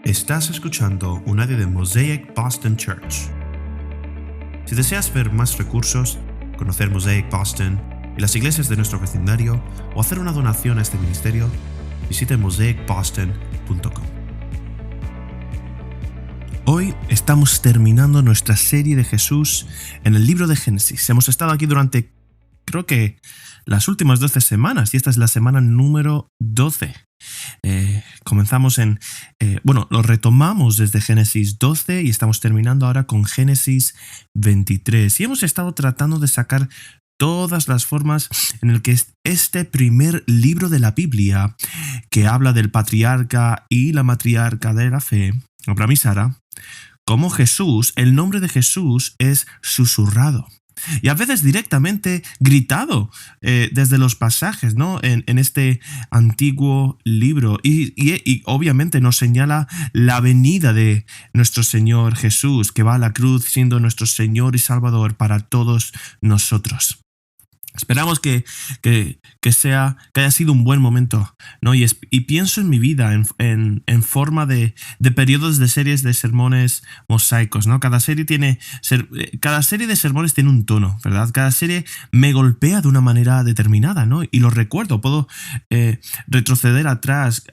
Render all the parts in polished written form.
Estás escuchando un audio de Mosaic Boston Church. Si deseas ver más recursos, conocer Mosaic Boston y las iglesias de nuestro vecindario o hacer una donación a este ministerio, visite mosaicboston.com. Hoy estamos terminando nuestra serie de Jesús en el libro de Génesis. Hemos estado aquí durante, creo que, las últimas 12 semanas y esta es la semana número 12. Lo retomamos desde Génesis 12 y estamos terminando ahora con Génesis 23. Y hemos estado tratando de sacar todas las formas en el que este primer libro de la Biblia, que habla del patriarca y la matriarca de la fe, Abraham y Sara, como Jesús, el nombre de Jesús es susurrado. Y a veces directamente gritado desde los pasajes, ¿no? en este antiguo libro. Y obviamente nos señala la venida de nuestro Señor Jesús, que va a la cruz siendo nuestro Señor y Salvador para todos nosotros. Esperamos que haya sido un buen momento, ¿no? Y pienso en mi vida en forma de periodos de series de sermones mosaicos, ¿no? Cada serie de sermones tiene un tono, ¿verdad? Cada serie me golpea de una manera determinada, ¿no? Y lo recuerdo, puedo retroceder atrás,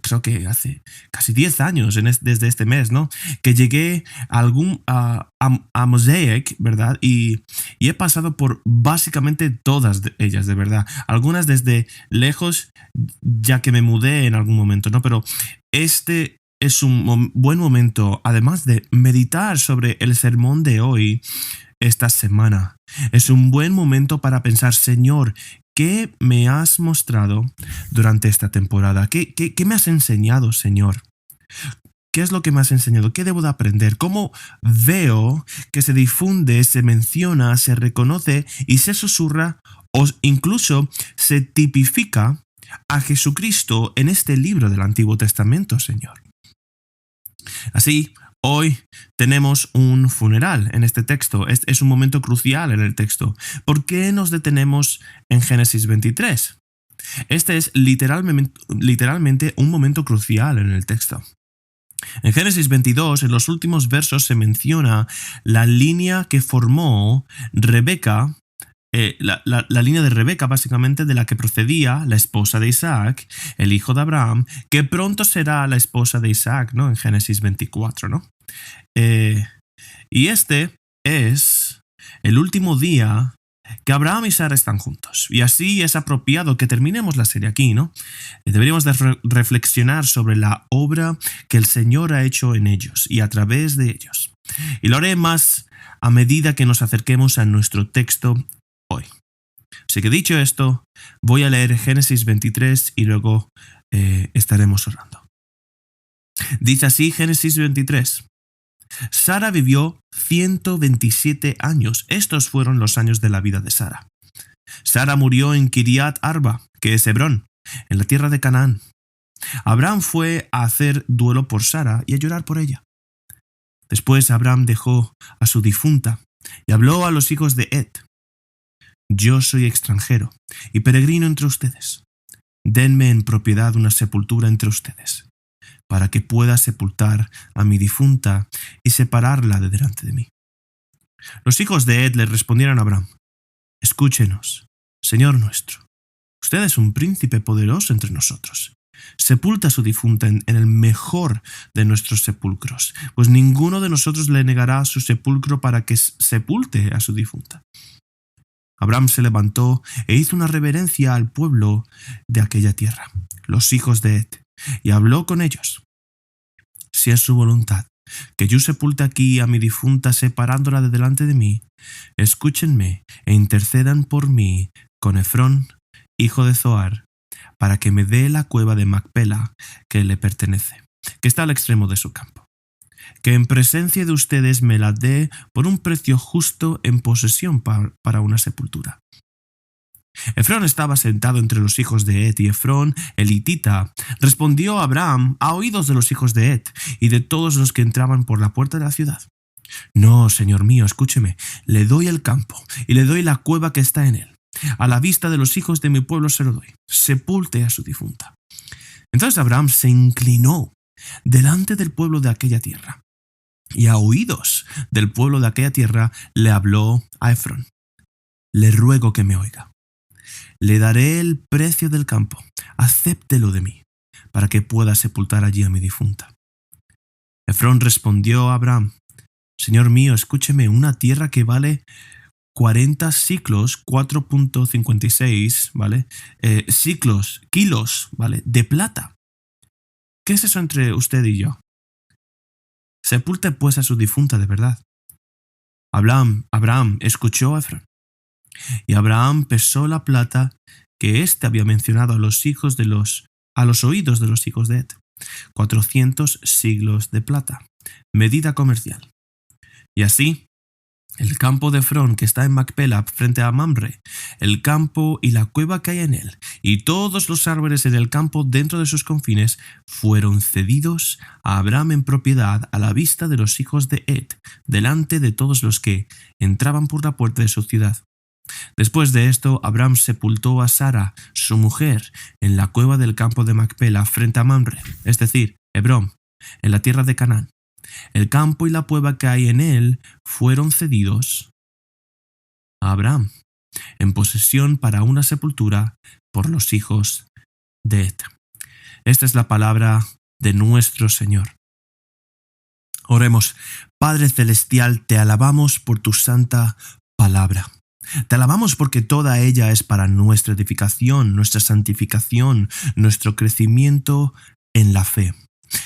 creo que hace casi 10 años desde este mes, ¿no? Que llegué a Mosaic, ¿verdad? Y he pasado por básicamente todas ellas, de verdad. Algunas desde lejos, ya que me mudé en algún momento, ¿no? Pero este es un buen momento, además de meditar sobre el sermón de hoy, esta semana. Es un buen momento para pensar, Señor, ¿qué me has mostrado durante esta temporada? ¿Qué me has enseñado, Señor? ¿Qué es lo que me has enseñado? ¿Qué debo de aprender? ¿Cómo veo que se difunde, se menciona, se reconoce y se susurra o incluso se tipifica a Jesucristo en este libro del Antiguo Testamento, Señor? Así, hoy tenemos un funeral en este texto. Es un momento crucial en el texto. ¿Por qué nos detenemos en Génesis 23? Este es literalmente un momento crucial en el texto. En Génesis 22, en los últimos versos, se menciona la línea que formó Rebeca, la línea de Rebeca, básicamente, de la que procedía la esposa de Isaac, el hijo de Abraham, que pronto será la esposa de Isaac, ¿no? En Génesis 24, ¿no? Y este es el último día que Abraham y Sara están juntos. Y así es apropiado que terminemos la serie aquí, ¿no? Deberíamos de reflexionar sobre la obra que el Señor ha hecho en ellos y a través de ellos. Y lo haré más a medida que nos acerquemos a nuestro texto hoy. Así que dicho esto, voy a leer Génesis 23 y luego estaremos orando. Dice así Génesis 23. Sara vivió 127 años. Estos fueron los años de la vida de Sara. Sara murió en Kiriat Arba, que es Hebrón, en la tierra de Canaán. Abraham fue a hacer duelo por Sara y a llorar por ella. Después Abraham dejó a su difunta y habló a los hijos de Ed. Yo soy extranjero y peregrino entre ustedes. Denme en propiedad una sepultura entre ustedes, para que pueda sepultar a mi difunta y separarla de delante de mí. Los hijos de Ed le respondieron a Abraham: Escúchenos, Señor nuestro. Usted es un príncipe poderoso entre nosotros. Sepulta a su difunta en el mejor de nuestros sepulcros, pues ninguno de nosotros le negará su sepulcro para que sepulte a su difunta. Abraham se levantó e hizo una reverencia al pueblo de aquella tierra, los hijos de Ed, y habló con ellos. Si es su voluntad que yo sepulte aquí a mi difunta separándola de delante de mí, escúchenme e intercedan por mí con Efrón, hijo de Zohar, para que me dé la cueva de Macpela que le pertenece, que está al extremo de su campo. Que en presencia de ustedes me la dé por un precio justo en posesión para una sepultura. Efrón estaba sentado entre los hijos de Ed y Efrón, el hitita, respondió a Abraham a oídos de los hijos de Ed y de todos los que entraban por la puerta de la ciudad. No, señor mío, escúcheme, le doy el campo y le doy la cueva que está en él. A la vista de los hijos de mi pueblo se lo doy. Sepulte a su difunta. Entonces Abraham se inclinó delante del pueblo de aquella tierra. Y a oídos del pueblo de aquella tierra le habló a Efrón: le ruego que me oiga. Le daré el precio del campo, acéptelo de mí, para que pueda sepultar allí a mi difunta. Efrón respondió a Abraham: Señor mío, escúcheme, una tierra que vale 40 siclos, 4.56, ¿vale? Kilos, ¿vale? De plata. ¿Qué es eso entre usted y yo? Sepulte pues a su difunta de verdad. Abraham escuchó a Efrón, y Abraham pesó la plata que éste había mencionado a los oídos de los hijos de Et, 400 siglos de plata, medida comercial. Y así, el campo de Efrón que está en Macpela frente a Mamre, el campo y la cueva que hay en él, y todos los árboles en el campo dentro de sus confines, fueron cedidos a Abraham en propiedad a la vista de los hijos de Et, delante de todos los que entraban por la puerta de su ciudad. Después de esto, Abraham sepultó a Sara, su mujer, en la cueva del campo de Macpela frente a Mamre, es decir, Hebrón, en la tierra de Canaán. El campo y la cueva que hay en él fueron cedidos a Abraham en posesión para una sepultura por los hijos de Et. Esta es la palabra de nuestro Señor. Oremos. Padre celestial, te alabamos por tu santa palabra. Te alabamos porque toda ella es para nuestra edificación, nuestra santificación, nuestro crecimiento en la fe.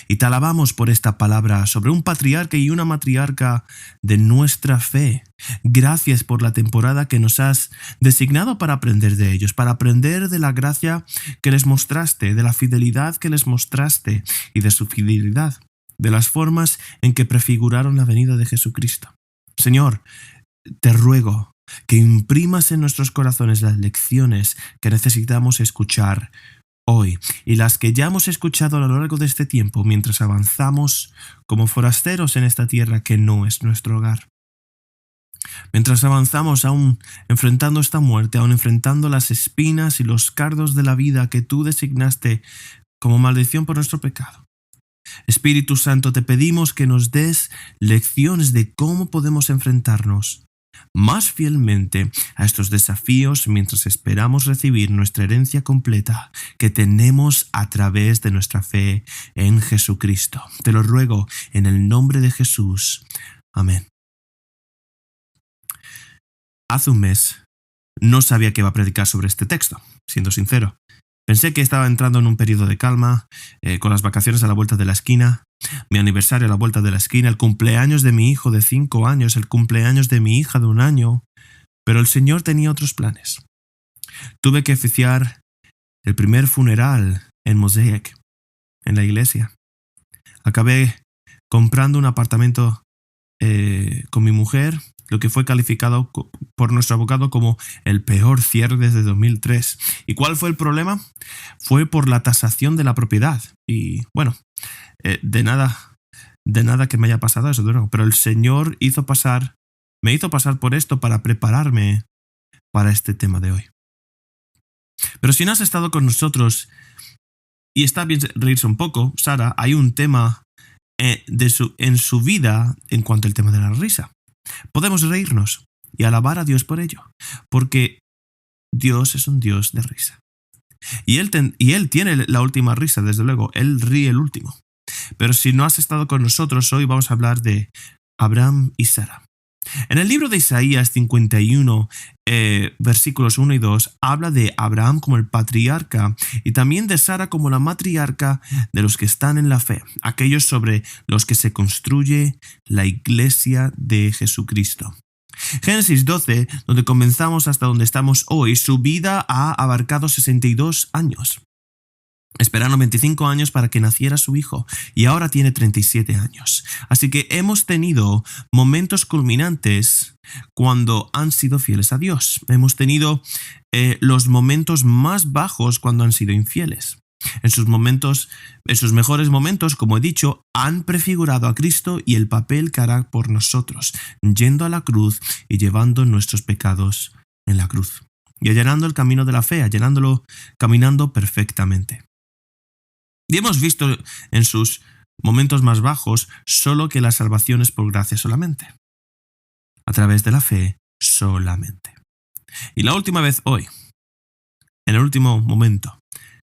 Y te alabamos por esta palabra sobre un patriarca y una matriarca de nuestra fe. Gracias por la temporada que nos has designado para aprender de ellos, para aprender de la gracia que les mostraste, de la fidelidad que les mostraste y de su fidelidad, de las formas en que prefiguraron la venida de Jesucristo. Señor, te ruego que imprimas en nuestros corazones las lecciones que necesitamos escuchar hoy y las que ya hemos escuchado a lo largo de este tiempo mientras avanzamos como forasteros en esta tierra que no es nuestro hogar. Mientras avanzamos aún enfrentando esta muerte, aún enfrentando las espinas y los cardos de la vida que tú designaste como maldición por nuestro pecado. Espíritu Santo, te pedimos que nos des lecciones de cómo podemos enfrentarnos más fielmente a estos desafíos mientras esperamos recibir nuestra herencia completa que tenemos a través de nuestra fe en Jesucristo. Te lo ruego en el nombre de Jesús. Amén. Hace un mes no sabía que iba a predicar sobre este texto, siendo sincero. Pensé que estaba entrando en un periodo de calma, con las vacaciones a la vuelta de la esquina, mi aniversario a la vuelta de la esquina, el cumpleaños de mi hijo de 5 años, el cumpleaños de mi hija de 1 año, pero el Señor tenía otros planes. Tuve que oficiar el primer funeral en Mosaic, en la iglesia. Acabé comprando un apartamento con mi mujer, lo que fue calificado por nuestro abogado como el peor cierre desde 2003. ¿Y cuál fue el problema? Fue por la tasación de la propiedad. Y bueno, de nada que me haya pasado eso, pero el Señor me hizo pasar por esto para prepararme para este tema de hoy. Pero si no has estado con nosotros, y está bien reírse un poco, Sara, hay un tema en su vida en cuanto al tema de la risa. Podemos reírnos y alabar a Dios por ello, porque Dios es un Dios de risa. Y Él tiene la última risa, desde luego, Él ríe el último. Pero si no has estado con nosotros, hoy vamos a hablar de Abraham y Sara. En el libro de Isaías 51, versículos 1 y 2, habla de Abraham como el patriarca y también de Sara como la matriarca de los que están en la fe, aquellos sobre los que se construye la iglesia de Jesucristo. Génesis 12, donde comenzamos hasta donde estamos hoy, su vida ha abarcado 62 años. Esperaron 25 años para que naciera su hijo y ahora tiene 37 años. Así que hemos tenido momentos culminantes cuando han sido fieles a Dios. Hemos tenido los momentos más bajos cuando han sido infieles. En sus mejores momentos, como he dicho, han prefigurado a Cristo y el papel que hará por nosotros, yendo a la cruz y llevando nuestros pecados en la cruz. Y allanando el camino de la fe, caminando perfectamente. Y hemos visto en sus momentos más bajos, solo que la salvación es por gracia solamente, a través de la fe solamente. Y la última vez hoy, en el último momento,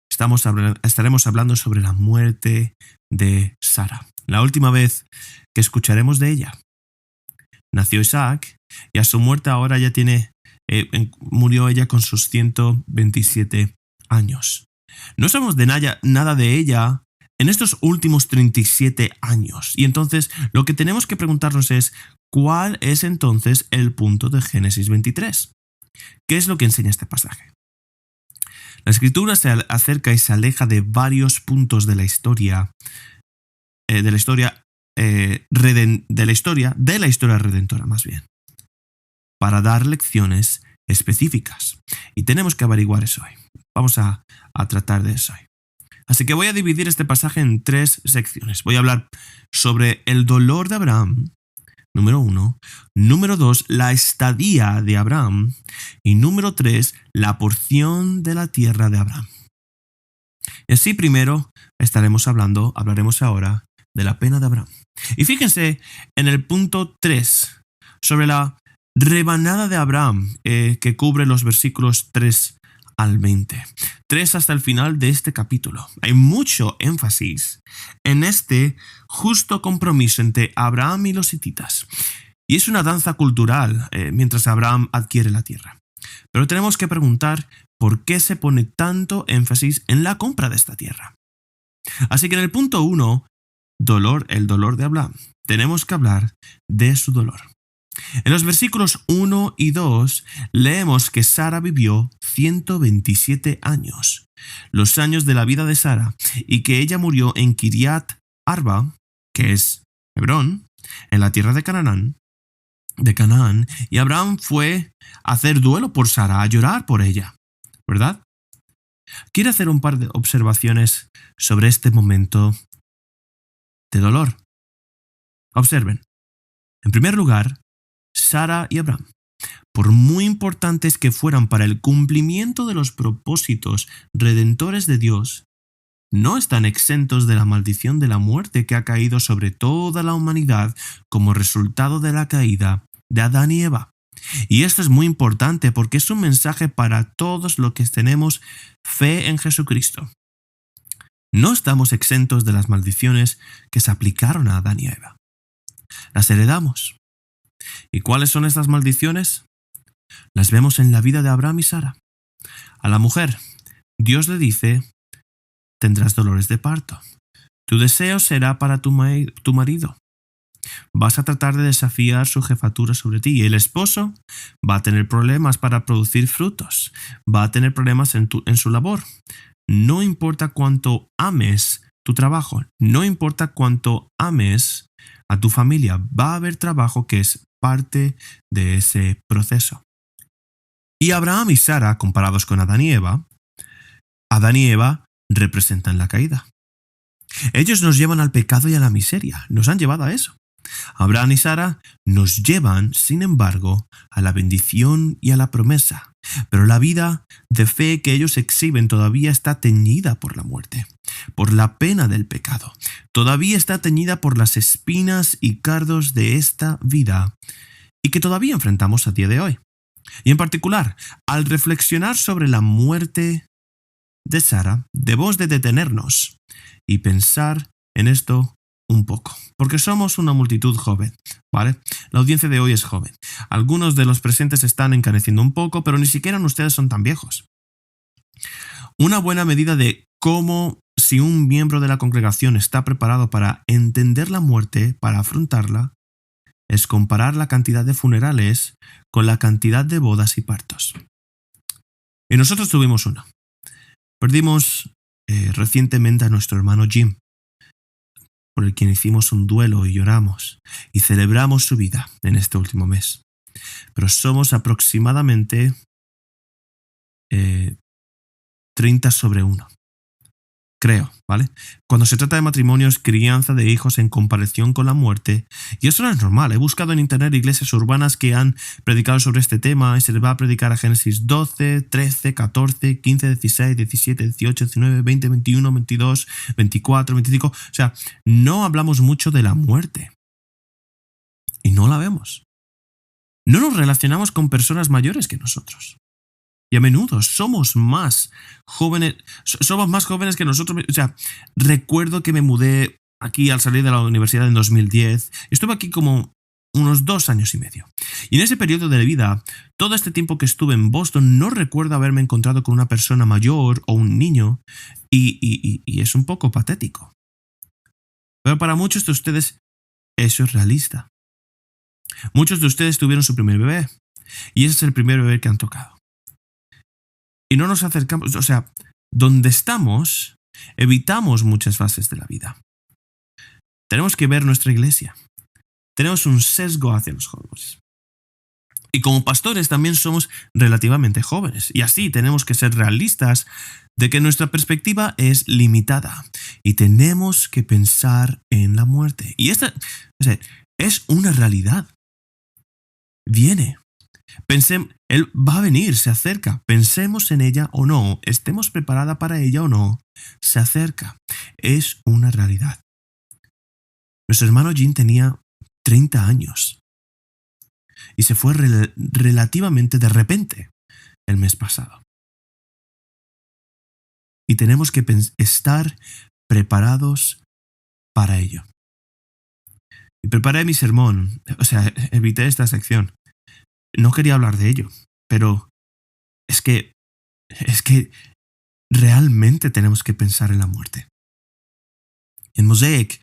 estaremos hablando sobre la muerte de Sara. La última vez que escucharemos de ella. Nació Isaac y a su muerte ahora ya murió ella con sus 127 años. No sabemos de nada de ella en estos últimos 37 años. Y entonces lo que tenemos que preguntarnos es, ¿cuál es entonces el punto de Génesis 23? ¿Qué es lo que enseña este pasaje? La escritura se acerca y se aleja de varios puntos de la historia redentora, más bien, para dar lecciones específicas. Y tenemos que averiguar eso hoy. Vamos a tratar de eso hoy. Así que voy a dividir este pasaje en 3 secciones. Voy a hablar sobre el dolor de Abraham, número 1. Número 2, la estadía de Abraham. Y número 3, la porción de la tierra de Abraham. Y así primero hablaremos ahora de la pena de Abraham. Y fíjense en el punto 3, sobre la rebanada de Abraham, que cubre los versículos 3 al 20. 3 hasta el final de este capítulo. Hay mucho énfasis en este justo compromiso entre Abraham y los hititas. Y es una danza cultural mientras Abraham adquiere la tierra. Pero tenemos que preguntar por qué se pone tanto énfasis en la compra de esta tierra. Así que en el punto 1, el dolor de Abraham, tenemos que hablar de su dolor. En los versículos 1 y 2 leemos que Sara vivió 127 años, los años de la vida de Sara, y que ella murió en Kiriat Arba, que es Hebrón, en la tierra de Canaán, y Abraham fue a hacer duelo por Sara, a llorar por ella, ¿verdad? Quiero hacer un par de observaciones sobre este momento de dolor. Observen. En primer lugar, Sara y Abraham, por muy importantes que fueran para el cumplimiento de los propósitos redentores de Dios, no están exentos de la maldición de la muerte que ha caído sobre toda la humanidad como resultado de la caída de Adán y Eva. Y esto es muy importante porque es un mensaje para todos los que tenemos fe en Jesucristo. No estamos exentos de las maldiciones que se aplicaron a Adán y Eva. Las heredamos. ¿Y cuáles son estas maldiciones? Las vemos en la vida de Abraham y Sara. A la mujer, Dios le dice, tendrás dolores de parto. Tu deseo será para tu marido. Vas a tratar de desafiar su jefatura sobre ti. Y el esposo va a tener problemas para producir frutos. Va a tener problemas en su labor. No importa cuánto ames tu trabajo, no importa cuánto ames a tu familia, va a haber trabajo que es parte de ese proceso. Y Abraham y Sara, comparados con Adán y Eva representan la caída. Ellos nos llevan al pecado y a la miseria, nos han llevado a eso. Abraham y Sara nos llevan, sin embargo, a la bendición y a la promesa. Pero la vida de fe que ellos exhiben todavía está teñida por la muerte, por la pena del pecado. Todavía está teñida por las espinas y cardos de esta vida y que todavía enfrentamos a día de hoy. Y en particular, al reflexionar sobre la muerte de Sara, debemos de detenernos y pensar en esto un poco, porque somos una multitud joven, ¿vale? La audiencia de hoy es joven. Algunos de los presentes están encaneciendo un poco, pero ni siquiera ustedes son tan viejos. Una buena medida de cómo si un miembro de la congregación está preparado para entender la muerte, para afrontarla, es comparar la cantidad de funerales con la cantidad de bodas y partos. Y nosotros tuvimos una. Perdimos recientemente a nuestro hermano Jim, por el quien hicimos un duelo y lloramos y celebramos su vida en este último mes. Pero somos aproximadamente 30 sobre 1. creo, ¿vale? Cuando se trata de matrimonios, crianza de hijos en comparación con la muerte, y eso no es normal. He buscado en internet iglesias urbanas que han predicado sobre este tema y se les va a predicar a Génesis 12, 13, 14, 15, 16, 17, 18, 19, 20, 21, 22, 24, 25. O sea, no hablamos mucho de la muerte y no la vemos. No nos relacionamos con personas mayores que nosotros. Y a menudo somos más jóvenes, somos más jóvenes que nosotros. O sea, recuerdo que me mudé aquí al salir de la universidad en 2010. Estuve aquí como unos 2 años y medio. Y en ese periodo de vida, todo este tiempo que estuve en Boston, no recuerdo haberme encontrado con una persona mayor o un niño. Y es un poco patético. Pero para muchos de ustedes, eso es realista. Muchos de ustedes tuvieron su primer bebé. Y ese es el primer bebé que han tocado. Y no nos acercamos, o sea, donde estamos, evitamos muchas fases de la vida. Tenemos que ver nuestra iglesia. Tenemos un sesgo hacia los jóvenes. Y como pastores también somos relativamente jóvenes. Y así tenemos que ser realistas de que nuestra perspectiva es limitada. Y tenemos que pensar en la muerte. Y esta, o sea, es una realidad. Viene. Él va a venir, se acerca. Pensemos en ella o no, estemos preparados para ella o no, se acerca. Es una realidad. Nuestro hermano Jim tenía 30 años y se fue relativamente de repente el mes pasado. Y tenemos que estar preparados para ello. Y preparé mi sermón, o sea, evité esta sección. No quería hablar de ello, pero es que realmente tenemos que pensar en la muerte. En Mosaic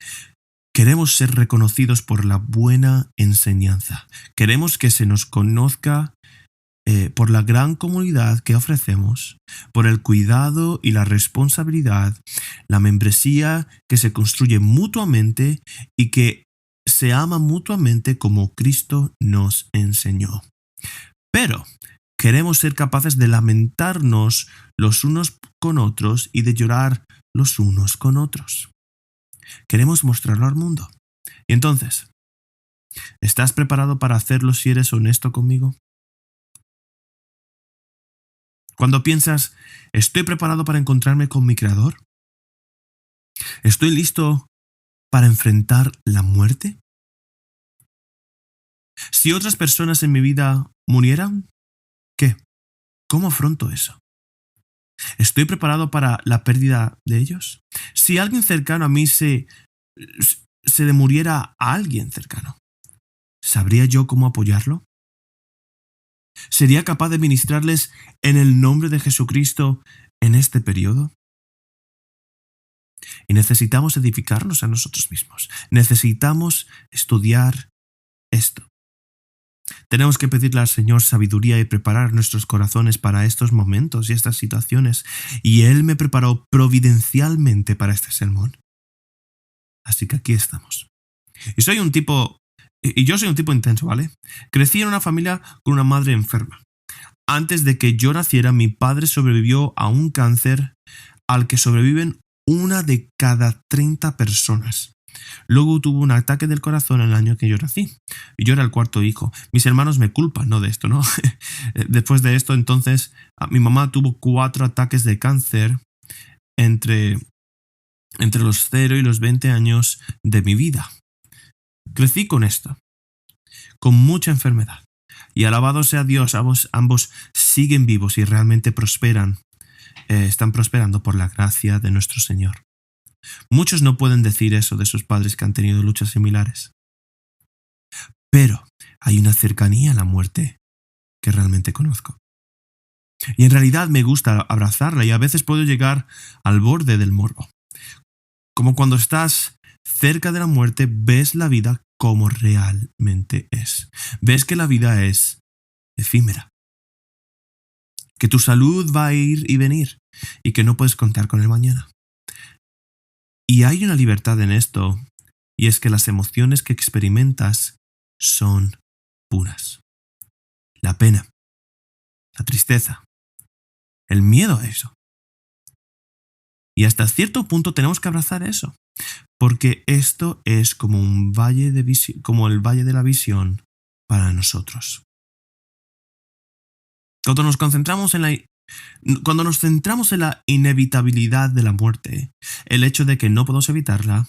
queremos ser reconocidos por la buena enseñanza. Queremos que se nos conozca por la gran comunidad que ofrecemos, por el cuidado y la responsabilidad, la membresía que se construye mutuamente y que se ama mutuamente como Cristo nos enseñó. Pero queremos ser capaces de lamentarnos los unos con otros y de llorar los unos con otros. Queremos mostrarlo al mundo. Y entonces, ¿estás preparado para hacerlo si eres honesto conmigo? Cuando piensas, ¿estoy preparado para encontrarme con mi Creador? ¿Estoy listo para enfrentar la muerte? Si otras personas en mi vida murieran, ¿qué? ¿Cómo afronto eso? ¿Estoy preparado para la pérdida de ellos? Si alguien cercano a mí se le muriera a alguien cercano, ¿sabría yo cómo apoyarlo? ¿Sería capaz de ministrarles en el nombre de Jesucristo en este periodo? Y necesitamos edificarnos a nosotros mismos. Necesitamos estudiar esto. Tenemos que pedirle al Señor sabiduría y preparar nuestros corazones para estos momentos y estas situaciones. Y Él me preparó providencialmente para este sermón. Así que aquí estamos. Y yo soy un tipo intenso, ¿vale? Crecí en una familia con una madre enferma. Antes de que yo naciera, mi padre sobrevivió a un cáncer al que sobreviven 1 de cada 30 personas. Luego tuvo un ataque del corazón el año que yo nací. Y yo era el 4º hijo. Mis hermanos me culpan, no de esto, ¿no? Después de esto, entonces, mi mamá tuvo 4 ataques de cáncer entre los 0 y los 20 años de mi vida. Crecí con esto, con mucha enfermedad. Y alabado sea Dios, ambos siguen vivos y realmente prosperan. Están prosperando por la gracia de nuestro Señor. Muchos no pueden decir eso de sus padres que han tenido luchas similares. Pero hay una cercanía a la muerte que realmente conozco. Y en realidad me gusta abrazarla y a veces puedo llegar al borde del morbo. Como cuando estás cerca de la muerte, ves la vida como realmente es. Ves que la vida es efímera. Que tu salud va a ir y venir y que no puedes contar con el mañana. Y hay una libertad en esto, y es que las emociones que experimentas son puras. La pena, la tristeza, el miedo a eso. Y hasta cierto punto tenemos que abrazar eso, porque esto es como un valle de como el valle de la visión para nosotros. Cuando nos concentramos en cuando nos centramos en la inevitabilidad de la muerte, el hecho de que no podemos evitarla,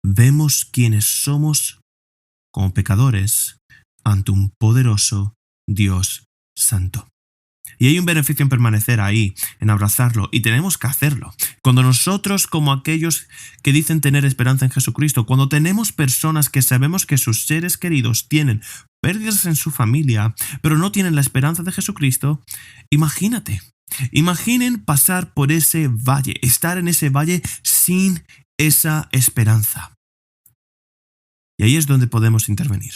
vemos quiénes somos como pecadores ante un poderoso Dios santo. Y hay un beneficio en permanecer ahí, en abrazarlo, y tenemos que hacerlo. Cuando nosotros, como aquellos que dicen tener esperanza en Jesucristo, cuando tenemos personas que sabemos que sus seres queridos tienen pérdidas en su familia, pero no tienen la esperanza de Jesucristo, imaginen pasar por ese valle, estar en ese valle sin esa esperanza. Y ahí es donde podemos intervenir.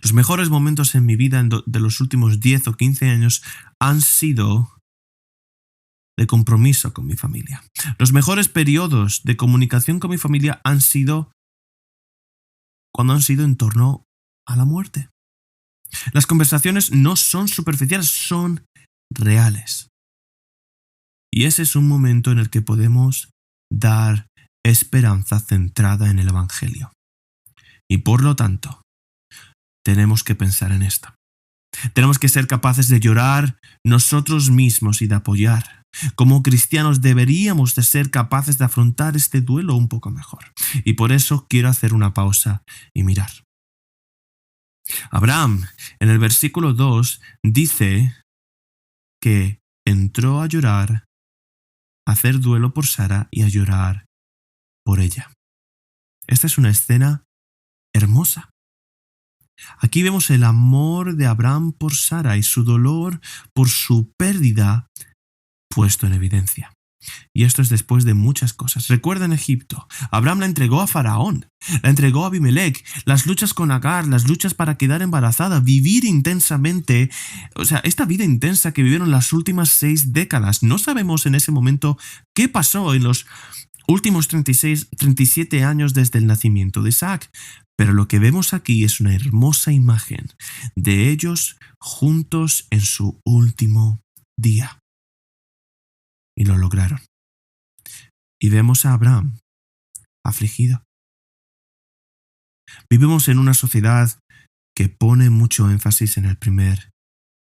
Los mejores momentos en mi vida de los últimos 10 o 15 años han sido de compromiso con mi familia. Los mejores periodos de comunicación con mi familia han sido cuando han sido en torno a la muerte. Las conversaciones no son superficiales, son reales. Y ese es un momento en el que podemos dar esperanza centrada en el Evangelio. Y por lo tanto, tenemos que pensar en esto. Tenemos que ser capaces de llorar nosotros mismos y de apoyar. Como cristianos deberíamos de ser capaces de afrontar este duelo un poco mejor. Y por eso quiero hacer una pausa y mirar. Abraham, en el versículo 2, dice que entró a llorar, a hacer duelo por Sara y a llorar por ella. Esta es una escena hermosa. Aquí vemos el amor de Abraham por Sara y su dolor por su pérdida puesto en evidencia. Y esto es después de muchas cosas. Recuerda en Egipto, Abraham la entregó a Faraón, la entregó a Abimelech, las luchas con Agar, las luchas para quedar embarazada, vivir intensamente, esta vida intensa que vivieron las últimas 6 décadas. No sabemos en ese momento qué pasó en los últimos 37 años desde el nacimiento de Isaac, pero lo que vemos aquí es una hermosa imagen de ellos juntos en su último día. Y lo lograron. Y vemos a Abraham afligido. Vivimos en una sociedad que pone mucho énfasis en el primer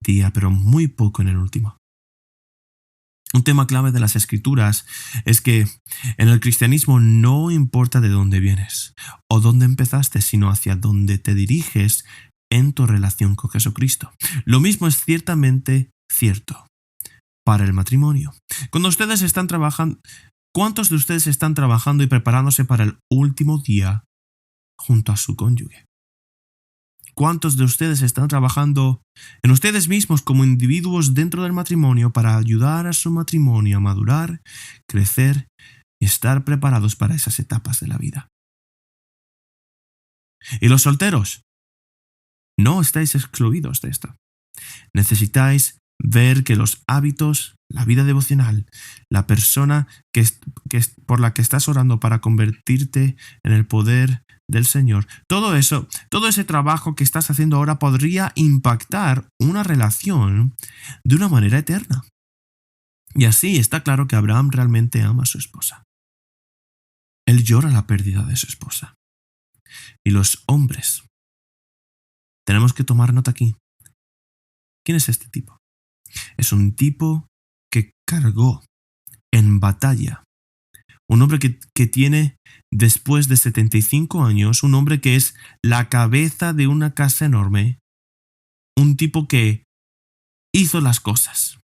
día, pero muy poco en el último. Un tema clave de las Escrituras es que en el cristianismo no importa de dónde vienes o dónde empezaste, sino hacia dónde te diriges en tu relación con Jesucristo. Lo mismo es ciertamente cierto para el matrimonio. Cuando ustedes están trabajando, ¿cuántos de ustedes están trabajando y preparándose para el último día junto a su cónyuge? ¿Cuántos de ustedes están trabajando en ustedes mismos como individuos dentro del matrimonio para ayudar a su matrimonio a madurar, crecer y estar preparados para esas etapas de la vida? Y los solteros, no estáis excluidos de esto. Necesitáis ver que los hábitos, la vida devocional, la persona por la que estás orando para convertirte en el poder del Señor, todo eso, todo ese trabajo que estás haciendo ahora podría impactar una relación de una manera eterna. Y así está claro que Abraham realmente ama a su esposa. Él llora la pérdida de su esposa. Y los hombres, tenemos que tomar nota aquí. ¿Quién es este tipo? Es un tipo que cargó en batalla. Un hombre que tiene, después de 75 años, un hombre que es la cabeza de una casa enorme. Un tipo que hizo las cosas,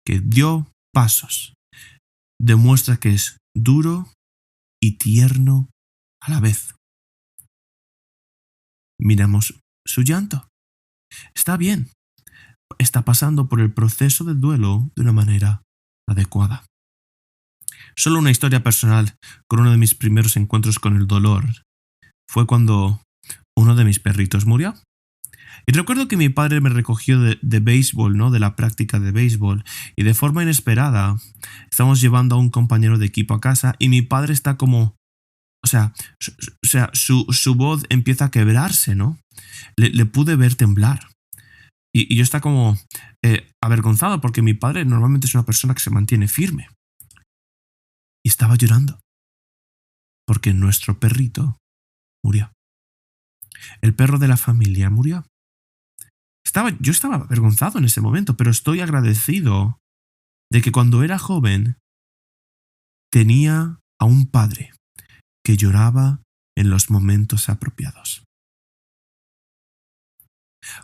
que dio pasos. Demuestra que es duro y tierno a la vez. Miramos su llanto. Está bien. Está pasando por el proceso de duelo de una manera adecuada. Solo una historia personal con uno de mis primeros encuentros con el dolor fue cuando uno de mis perritos murió. Y recuerdo que mi padre me recogió de béisbol, ¿no? De la práctica de béisbol, y de forma inesperada estamos llevando a un compañero de equipo a casa y mi padre está como, su voz empieza a quebrarse, ¿no? Le pude ver temblar. Y yo estaba como avergonzado porque mi padre normalmente es una persona que se mantiene firme. y estaba llorando porque nuestro perrito murió. El perro de la familia murió. Yo estaba avergonzado en ese momento, pero estoy agradecido de que cuando era joven tenía a un padre que lloraba en los momentos apropiados.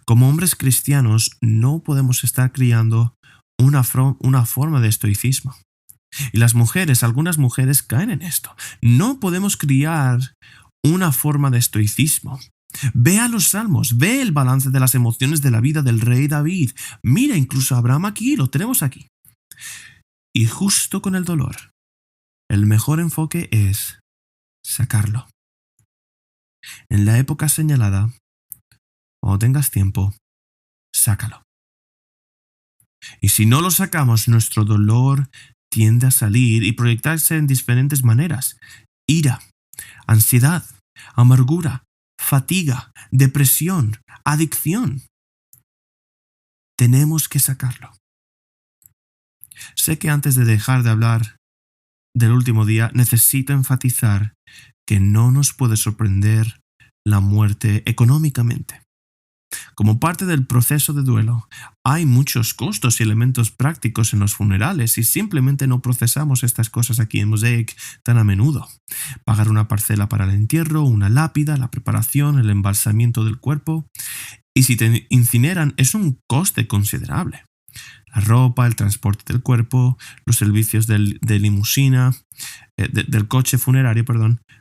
Como hombres cristianos no podemos estar criando una forma de estoicismo. Y algunas mujeres caen en esto. No podemos criar una forma de estoicismo. Ve a los salmos, ve el balance de las emociones de la vida del rey David. Mira incluso a Abraham aquí, lo tenemos aquí. Y justo con el dolor, el mejor enfoque es sacarlo. En la época señalada, cuando tengas tiempo, sácalo. Y si no lo sacamos, nuestro dolor tiende a salir y proyectarse en diferentes maneras. Ira, ansiedad, amargura, fatiga, depresión, adicción. Tenemos que sacarlo. Sé que antes de dejar de hablar del último día, necesito enfatizar que no nos puede sorprender la muerte económicamente. Como parte del proceso de duelo, hay muchos costos y elementos prácticos en los funerales y simplemente no procesamos estas cosas aquí en Mosaic tan a menudo. Pagar una parcela para el entierro, una lápida, la preparación, el embalsamiento del cuerpo. Y si te incineran es un coste considerable. La ropa, el transporte del cuerpo, los servicios de limusina, del coche funerario,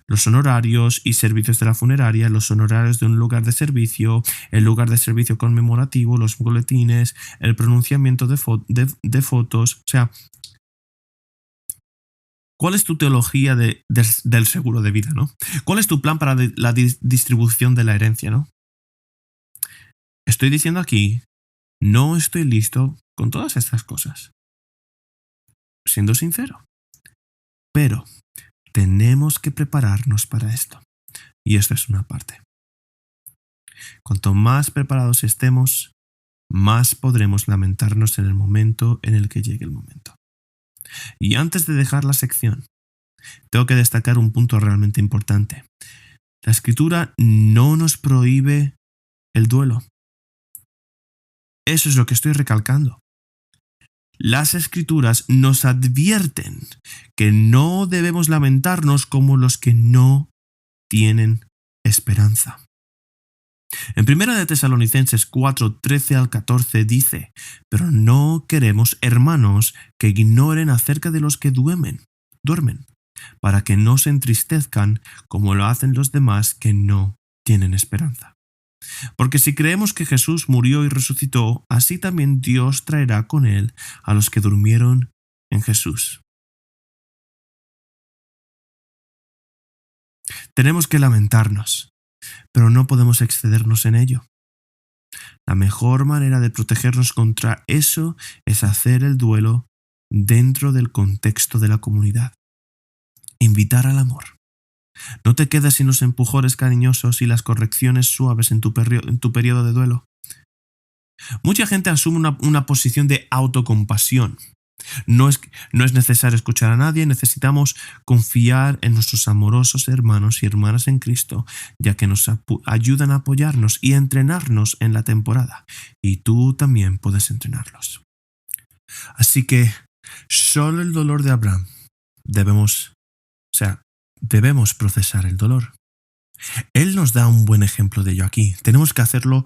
los honorarios y servicios de la funeraria, los honorarios de un lugar de servicio, el lugar de servicio conmemorativo, los boletines, el pronunciamiento de fotos. O sea, ¿cuál es tu teología del seguro de vida, no? ¿Cuál es tu plan para la distribución de la herencia, no? Estoy diciendo aquí, no estoy listo con todas estas cosas. Siendo sincero. Pero tenemos que prepararnos para esto. Y esto es una parte. Cuanto más preparados estemos, más podremos lamentarnos en el momento en el que llegue el momento. Y antes de dejar la sección, tengo que destacar un punto realmente importante. La Escritura no nos prohíbe el duelo. Eso es lo que estoy recalcando. Las Escrituras nos advierten que no debemos lamentarnos como los que no tienen esperanza. En 1 de Tesalonicenses 4, 13 al 14 dice: pero no queremos, hermanos, que ignoren acerca de los que duermen, para que no se entristezcan como lo hacen los demás que no tienen esperanza. Porque si creemos que Jesús murió y resucitó, así también Dios traerá con él a los que durmieron en Jesús. Tenemos que lamentarnos, pero no podemos excedernos en ello. La mejor manera de protegernos contra eso es hacer el duelo dentro del contexto de la comunidad. Invitar al amor. No te quedes sin los empujones cariñosos y las correcciones suaves en tu periodo de duelo. Mucha gente asume una posición de autocompasión. No es necesario escuchar a nadie, necesitamos confiar en nuestros amorosos hermanos y hermanas en Cristo, ya que nos ayudan a apoyarnos y a entrenarnos en la temporada. Y tú también puedes entrenarlos. Así que solo el dolor de Abraham debemos procesar el dolor. Él nos da un buen ejemplo de ello aquí. Tenemos que hacerlo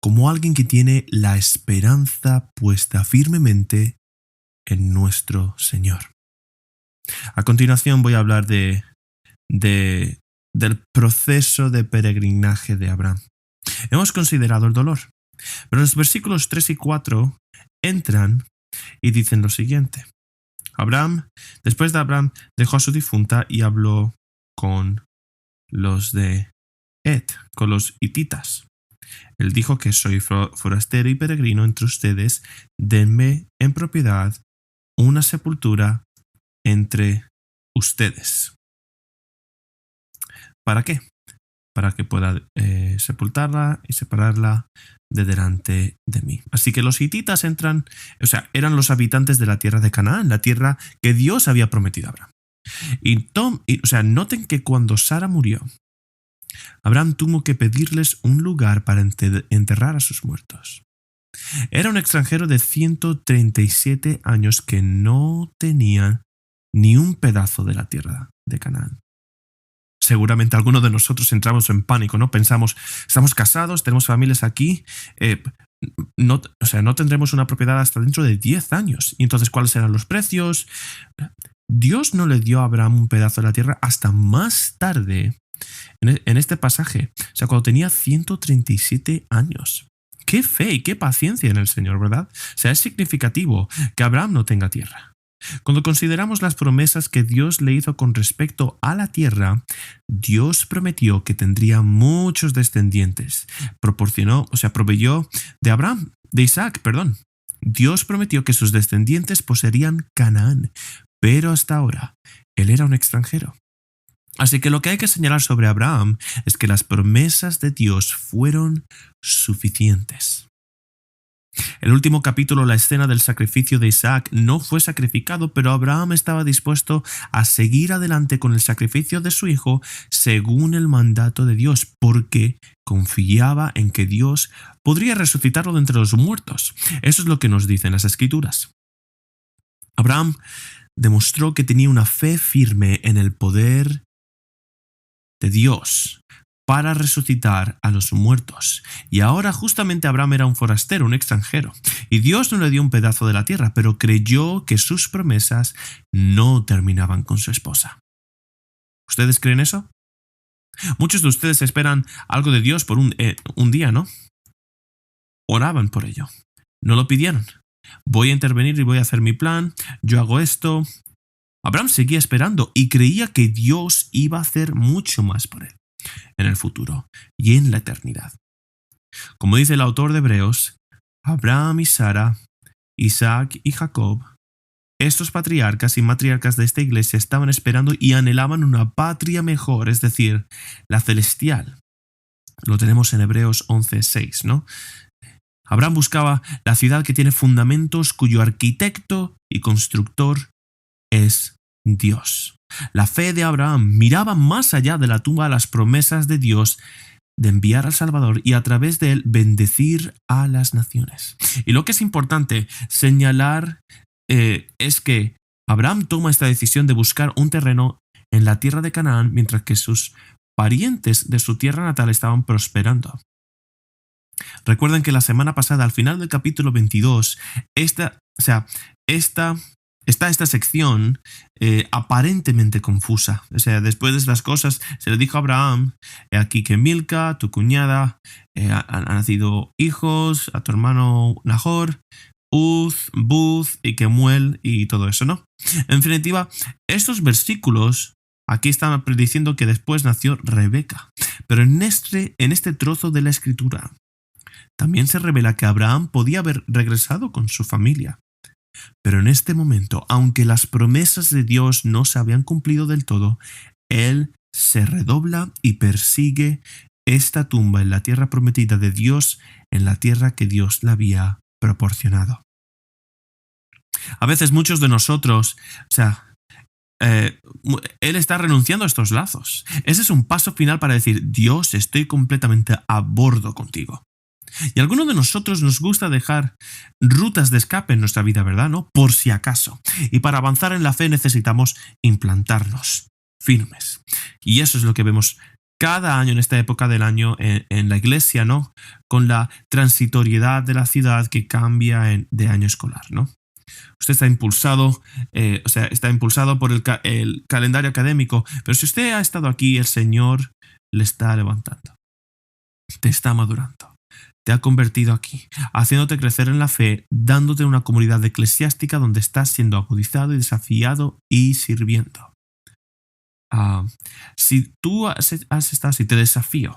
como alguien que tiene la esperanza puesta firmemente en nuestro Señor. A continuación voy a hablar del proceso de peregrinaje de Abraham. Hemos considerado el dolor, pero los versículos 3 y 4 entran y dicen lo siguiente. Después de Abraham, dejó a su difunta y habló con los de con los hititas. Él dijo que soy forastero y peregrino entre ustedes, denme en propiedad una sepultura entre ustedes. ¿Para qué? Para que pueda sepultarla y separarla de delante de mí. Así que los hititas eran los habitantes de la tierra de Canaán, la tierra que Dios había prometido a Abraham. Noten que cuando Sara murió, Abraham tuvo que pedirles un lugar para enterrar a sus muertos. Era un extranjero de 137 años que no tenía ni un pedazo de la tierra de Canaán. Seguramente algunos de nosotros entramos en pánico, ¿no? Pensamos, estamos casados, tenemos familias aquí, no tendremos una propiedad hasta dentro de 10 años. Y entonces, ¿cuáles serán los precios? Dios no le dio a Abraham un pedazo de la tierra hasta más tarde en este pasaje. O sea, cuando tenía 137 años. Qué fe y qué paciencia en el Señor, ¿verdad? O sea, es significativo que Abraham no tenga tierra. Cuando consideramos las promesas que Dios le hizo con respecto a la tierra, Dios prometió que tendría muchos descendientes. Proveyó de Isaac. Dios prometió que sus descendientes poseerían Canaán, pero hasta ahora él era un extranjero. Así que lo que hay que señalar sobre Abraham es que las promesas de Dios fueron suficientes. El último capítulo, la escena del sacrificio de Isaac, no fue sacrificado, pero Abraham estaba dispuesto a seguir adelante con el sacrificio de su hijo según el mandato de Dios, porque confiaba en que Dios podría resucitarlo de entre los muertos. Eso es lo que nos dicen las Escrituras. Abraham demostró que tenía una fe firme en el poder de Dios para resucitar a los muertos. Y ahora justamente Abraham era un forastero, un extranjero, y Dios no le dio un pedazo de la tierra, pero creyó que sus promesas no terminaban con su esposa. ¿Ustedes creen eso? Muchos de ustedes esperan algo de Dios por un día, ¿no? Oraban por ello. No lo pidieron. Voy a intervenir y voy a hacer mi plan. Yo hago esto. Abraham seguía esperando y creía que Dios iba a hacer mucho más por él en el futuro y en la eternidad. Como dice el autor de Hebreos, Abraham y Sara, Isaac y Jacob, estos patriarcas y matriarcas de esta iglesia estaban esperando y anhelaban una patria mejor, es decir, la celestial. Lo tenemos en Hebreos 11:6, ¿no? Abraham buscaba la ciudad que tiene fundamentos, cuyo arquitecto y constructor es Dios. La fe de Abraham miraba más allá de la tumba a las promesas de Dios de enviar al Salvador y a través de él bendecir a las naciones. Y lo que es importante señalar es que Abraham toma esta decisión de buscar un terreno en la tierra de Canaán mientras que sus parientes de su tierra natal estaban prosperando. Recuerden que la semana pasada, al final del capítulo 22, está esta sección aparentemente confusa. O sea, después de estas cosas, se le dijo a Abraham, aquí que Milca, tu cuñada, han nacido hijos, a tu hermano Nahor, Uz, Buz y Kemuel y todo eso, ¿no? En definitiva, estos versículos aquí están prediciendo que después nació Rebeca. Pero en este trozo de la escritura, también se revela que Abraham podía haber regresado con su familia. Pero en este momento, aunque las promesas de Dios no se habían cumplido del todo, él se redobla y persigue esta tumba en la tierra prometida de Dios, en la tierra que Dios le había proporcionado. A veces muchos de nosotros, él está renunciando a estos lazos. Ese es un paso final para decir, Dios, estoy completamente a bordo contigo. Y a algunos de nosotros nos gusta dejar rutas de escape en nuestra vida, ¿verdad? ¿No? Por si acaso. Y para avanzar en la fe necesitamos implantarnos firmes. Y eso es lo que vemos cada año en esta época del año en la iglesia, ¿no? Con la transitoriedad de la ciudad que cambia de año escolar, ¿no? Usted está impulsado, por el calendario académico, pero si usted ha estado aquí, el Señor le está levantando, te está madurando. Te ha convertido aquí, haciéndote crecer en la fe, dándote una comunidad eclesiástica donde estás siendo agudizado y desafiado y sirviendo. Si tú has estado así, te desafío.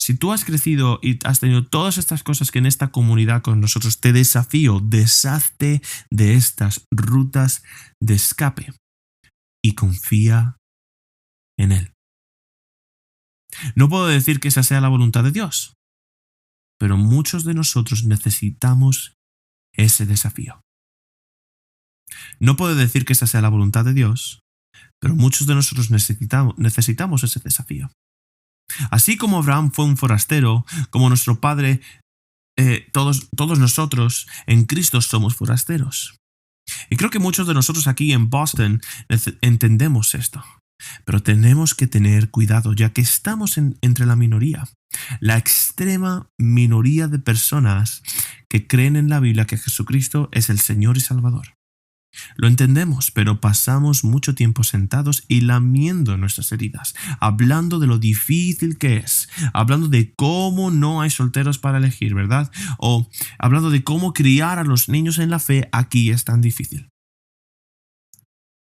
Si tú has crecido y has tenido todas estas cosas que en esta comunidad con nosotros, te desafío, deshazte de estas rutas de escape y confía en Él. No puedo decir que esa sea la voluntad de Dios, pero muchos de nosotros necesitamos ese desafío. No puedo decir que esa sea la voluntad de Dios, pero muchos de nosotros necesitamos ese desafío. Así como Abraham fue un forastero, como nuestro Padre, todos nosotros en Cristo somos forasteros. Y creo que muchos de nosotros aquí en Boston entendemos esto. Pero tenemos que tener cuidado, ya que estamos entre la minoría, la extrema minoría de personas que creen en la Biblia que Jesucristo es el Señor y Salvador. Lo entendemos, pero pasamos mucho tiempo sentados y lamiendo nuestras heridas, hablando de lo difícil que es, hablando de cómo no hay solteros para elegir, ¿verdad? O hablando de cómo criar a los niños en la fe aquí es tan difícil.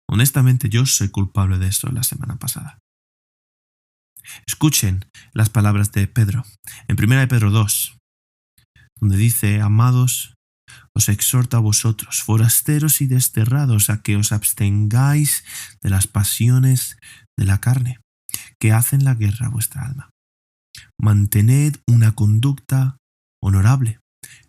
Honestamente, yo soy culpable de esto la semana pasada. Escuchen las palabras de Pedro, en 1 de Pedro 2, donde dice: amados, os exhorto a vosotros, forasteros y desterrados, a que os abstengáis de las pasiones de la carne, que hacen la guerra a vuestra alma. Mantened una conducta honorable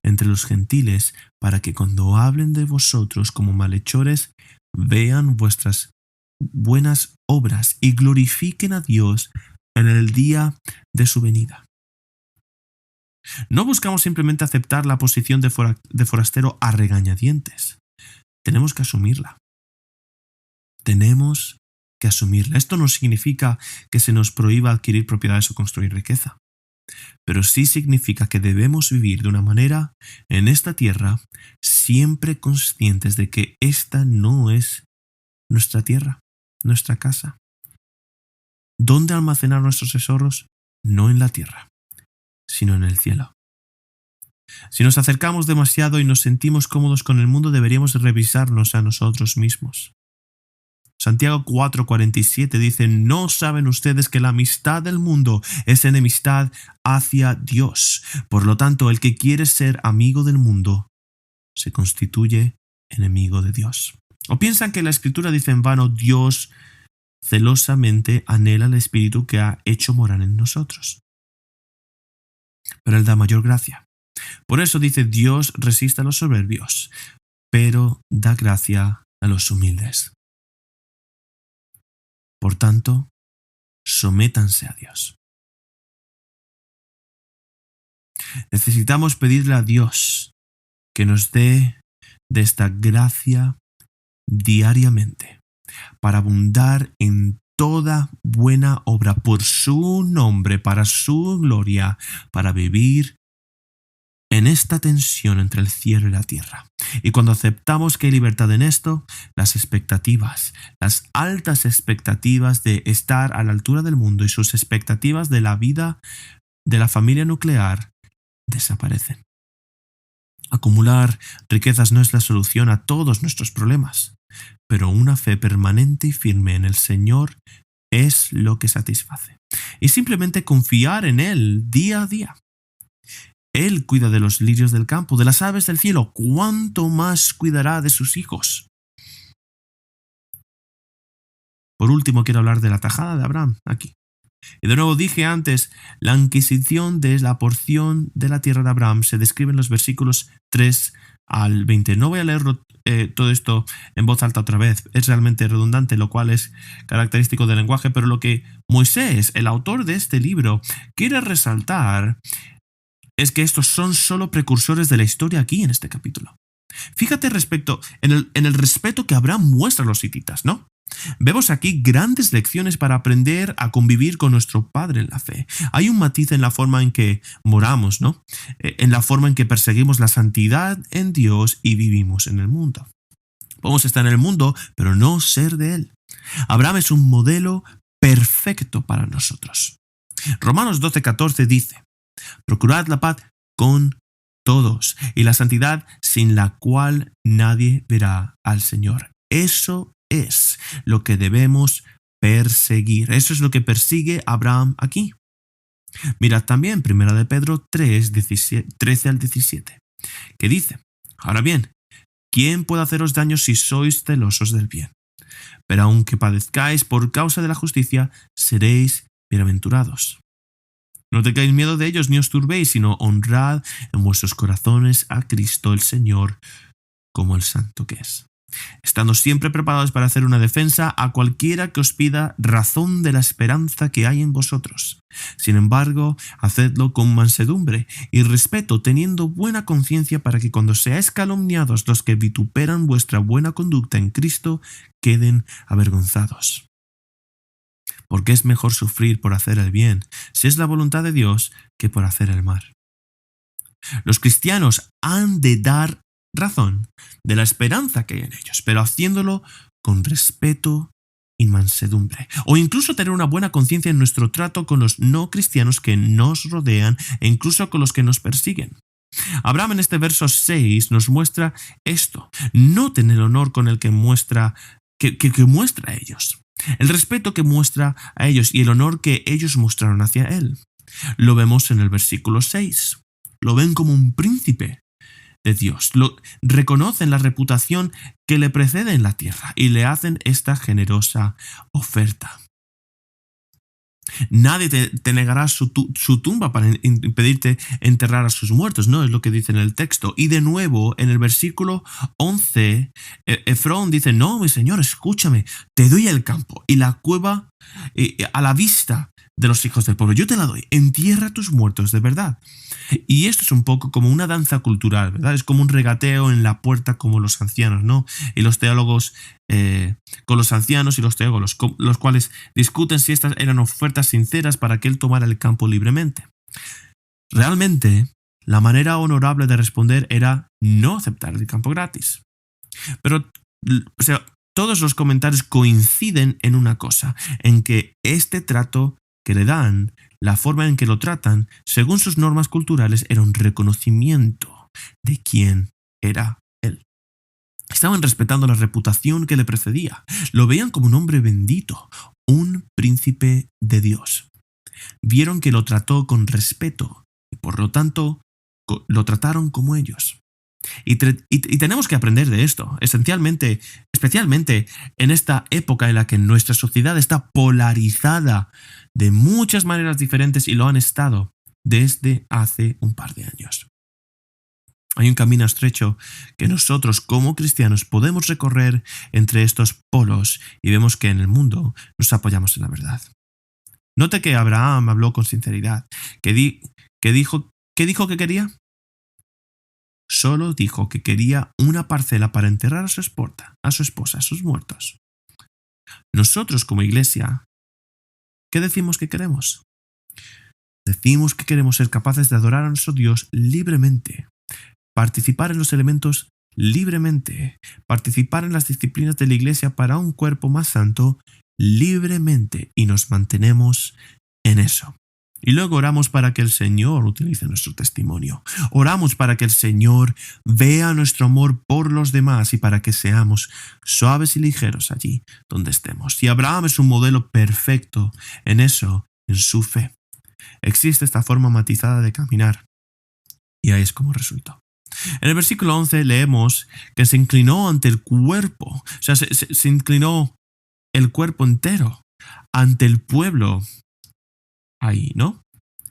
entre los gentiles, para que cuando hablen de vosotros como malhechores, vean vuestras buenas obras y glorifiquen a Dios en el día de su venida. No buscamos simplemente aceptar la posición de forastero a regañadientes. Tenemos que asumirla. Tenemos que asumirla. Esto no significa que se nos prohíba adquirir propiedades o construir riqueza, pero sí significa que debemos vivir de una manera en esta tierra siempre conscientes de que esta no es nuestra tierra, nuestra casa. ¿Dónde almacenar nuestros tesoros? No en la tierra, sino en el cielo. Si nos acercamos demasiado y nos sentimos cómodos con el mundo, deberíamos revisarnos a nosotros mismos. Santiago 4:47 dice: ¿no saben ustedes que la amistad del mundo es enemistad hacia Dios? Por lo tanto, el que quiere ser amigo del mundo se constituye enemigo de Dios. ¿O piensan que la Escritura dice en vano: Dios celosamente anhela el Espíritu que ha hecho morar en nosotros? Pero Él da mayor gracia. Por eso dice: Dios resiste a los soberbios, pero da gracia a los humildes. Por tanto, sométanse a Dios. Necesitamos pedirle a Dios que nos dé de esta gracia diariamente para abundar en toda buena obra por su nombre, para su gloria, para vivir en esta tensión entre el cielo y la tierra. Y cuando aceptamos que hay libertad en esto, las expectativas, las altas expectativas de estar a la altura del mundo y sus expectativas de la vida de la familia nuclear desaparecen. Acumular riquezas no es la solución a todos nuestros problemas, pero una fe permanente y firme en el Señor es lo que satisface. Y simplemente confiar en Él día a día. Él cuida de los lirios del campo, de las aves del cielo. ¿Cuánto más cuidará de sus hijos? Por último, quiero hablar de la tajada de Abraham aquí. Y de nuevo dije antes, la adquisición de la porción de la tierra de Abraham se describe en los versículos 3 al 20. No voy a leer todo esto en voz alta otra vez. Es realmente redundante, lo cual es característico del lenguaje, pero lo que Moisés, el autor de este libro, quiere resaltar es que estos son solo precursores de la historia aquí en este capítulo. Fíjate en el respeto que Abraham muestra a los hititas, ¿no? Vemos aquí grandes lecciones para aprender a convivir con nuestro Padre en la fe. Hay un matiz en la forma en que moramos, ¿no? En la forma en que perseguimos la santidad en Dios y vivimos en el mundo. Podemos estar en el mundo, pero no ser de Él. Abraham es un modelo perfecto para nosotros. Romanos 12:14 dice: procurad la paz con todos y la santidad sin la cual nadie verá al Señor. Eso es lo que debemos perseguir. Eso es lo que persigue Abraham aquí. Mirad también 1 de Pedro 3, 13 al 17, que dice: ahora bien, ¿quién puede haceros daño si sois celosos del bien? Pero aunque padezcáis por causa de la justicia, seréis bienaventurados. No tengáis miedo de ellos ni os turbéis, sino honrad en vuestros corazones a Cristo el Señor como el santo que es. estando siempre preparados para hacer una defensa a cualquiera que os pida razón de la esperanza que hay en vosotros. Sin embargo, hacedlo con mansedumbre y respeto, teniendo buena conciencia, para que cuando seáis calumniados los que vituperan vuestra buena conducta en Cristo queden avergonzados. Porque es mejor sufrir por hacer el bien, si es la voluntad de Dios, que por hacer el mal. Los cristianos han de dar razón de la esperanza que hay en ellos, pero haciéndolo con respeto y mansedumbre, o incluso tener una buena conciencia en nuestro trato con los no cristianos que nos rodean e incluso con los que nos persiguen. Abraham en este verso 6 nos muestra esto. Noten el honor con el que muestra a ellos, el respeto que muestra a ellos y el honor que ellos mostraron hacia él. Lo vemos en el versículo 6. Lo ven como un príncipe de Dios. Reconocen la reputación que le precede en la tierra y le hacen esta generosa oferta. Nadie te negará su tumba para impedirte enterrar a sus muertos, ¿no? Es lo que dice en el texto. Y de nuevo, en el versículo 11, Efrón dice: no, mi señor, escúchame, te doy el campo y la cueva a la vista de los hijos del pueblo. Yo te la doy, entierra a tus muertos de verdad. Y esto es un poco como una danza cultural, ¿verdad? Es como un regateo en la puerta, como los ancianos, ¿no? Y los teólogos con los ancianos y los teólogos, los cuales discuten si estas eran ofertas sinceras para que él tomara el campo libremente. Realmente, la manera honorable de responder era no aceptar el campo gratis. Pero, todos los comentarios coinciden en una cosa, en que este trato que le dan, la forma en que lo tratan, según sus normas culturales, era un reconocimiento de quién era él. Estaban respetando la reputación que le precedía. Lo veían como un hombre bendito, un príncipe de Dios. Vieron que lo trató con respeto y por lo tanto lo trataron como ellos. Y tenemos que aprender de esto, especialmente en esta época en la que nuestra sociedad está polarizada de muchas maneras diferentes y lo han estado desde hace un par de años. Hay un camino estrecho que nosotros como cristianos podemos recorrer entre estos polos y vemos que en el mundo nos apoyamos en la verdad. Note que Abraham habló con sinceridad. ¿Qué dijo que quería? Solo dijo que quería una parcela para enterrar a su esposa, a sus muertos. Nosotros como iglesia, ¿qué decimos que queremos? Decimos que queremos ser capaces de adorar a nuestro Dios libremente, participar en los elementos libremente, participar en las disciplinas de la iglesia para un cuerpo más santo libremente, y nos mantenemos en eso. Y luego oramos para que el Señor utilice nuestro testimonio. Oramos para que el Señor vea nuestro amor por los demás y para que seamos suaves y ligeros allí donde estemos. Y Abraham es un modelo perfecto en eso, en su fe. Existe esta forma matizada de caminar y ahí es como resultó. En el versículo 11 leemos que se inclinó ante el cuerpo, o sea, se inclinó el cuerpo entero ante el pueblo. Ahí, ¿no?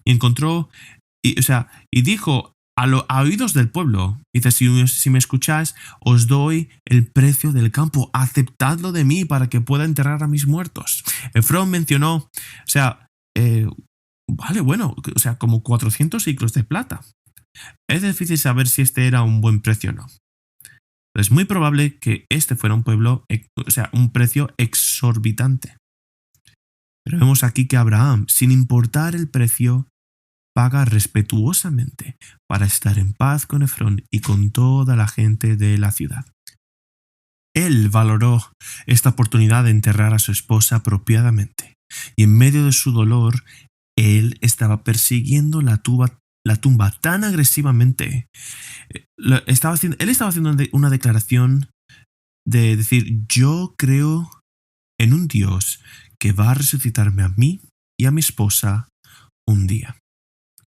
Y encontró, y dijo a oídos del pueblo, dice: si me escucháis, os doy el precio del campo, aceptadlo de mí para que pueda enterrar a mis muertos. Efrón mencionó, como 400 siclos de plata. Es difícil saber si este era un buen precio o no. Es muy probable que este fuera un precio exorbitante. Pero vemos aquí que Abraham, sin importar el precio, paga respetuosamente para estar en paz con Efrón y con toda la gente de la ciudad. Él valoró esta oportunidad de enterrar a su esposa apropiadamente, y en medio de su dolor, él estaba persiguiendo la tumba tan agresivamente. Él estaba haciendo una declaración de decir: yo creo en un Dios que va a resucitarme a mí y a mi esposa un día.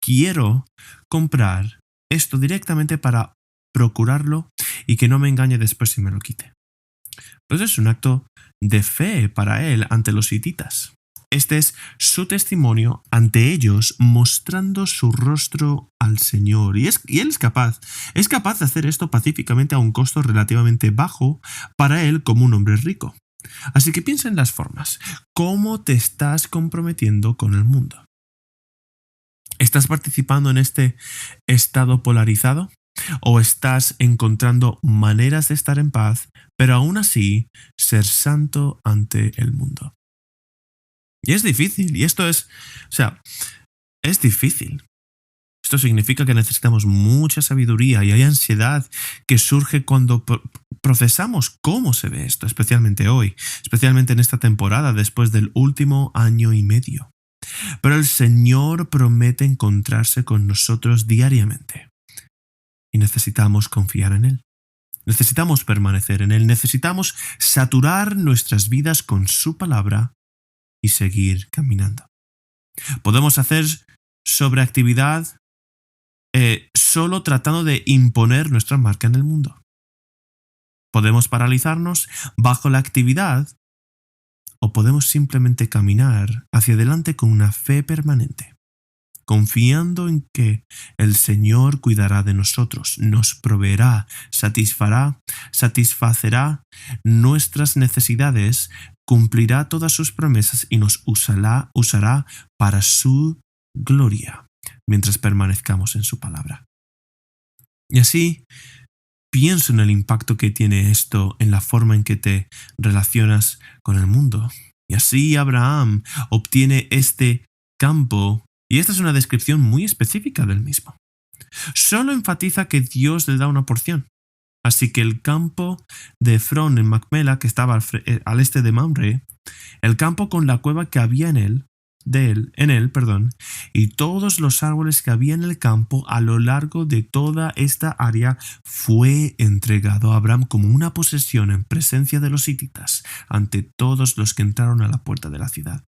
Quiero comprar esto directamente para procurarlo y que no me engañe después y me lo quite. Pues es un acto de fe para él ante los hititas. Este es su testimonio ante ellos, mostrando su rostro al Señor. Y él es capaz de hacer esto pacíficamente a un costo relativamente bajo para él como un hombre rico. Así que piensa en las formas. ¿Cómo te estás comprometiendo con el mundo? ¿Estás participando en este estado polarizado? ¿O estás encontrando maneras de estar en paz, pero aún así ser santo ante el mundo? Y es difícil, y es difícil. Esto significa que necesitamos mucha sabiduría y hay ansiedad que surge cuando procesamos cómo se ve esto, especialmente hoy, especialmente en esta temporada después del último año y medio. Pero el Señor promete encontrarse con nosotros diariamente y necesitamos confiar en Él. Necesitamos permanecer en Él, necesitamos saturar nuestras vidas con su palabra y seguir caminando. Podemos hacer sobreactividad solo tratando de imponer nuestra marca en el mundo. Podemos paralizarnos bajo la actividad o podemos simplemente caminar hacia adelante con una fe permanente, confiando en que el Señor cuidará de nosotros, nos proveerá, satisfacerá nuestras necesidades, cumplirá todas sus promesas y nos usará para su gloria mientras permanezcamos en su palabra. Y así pienso en el impacto que tiene esto en la forma en que te relacionas con el mundo. Y así Abraham obtiene este campo, y esta es una descripción muy específica del mismo. Solo enfatiza que Dios le da una porción. Así que el campo de Efrón en Macpela, que estaba al este de Mamre, el campo con la cueva que había en él, y todos los árboles que había en el campo a lo largo de toda esta área fue entregado a Abraham como una posesión en presencia de los hititas ante todos los que entraron a la puerta de la ciudad.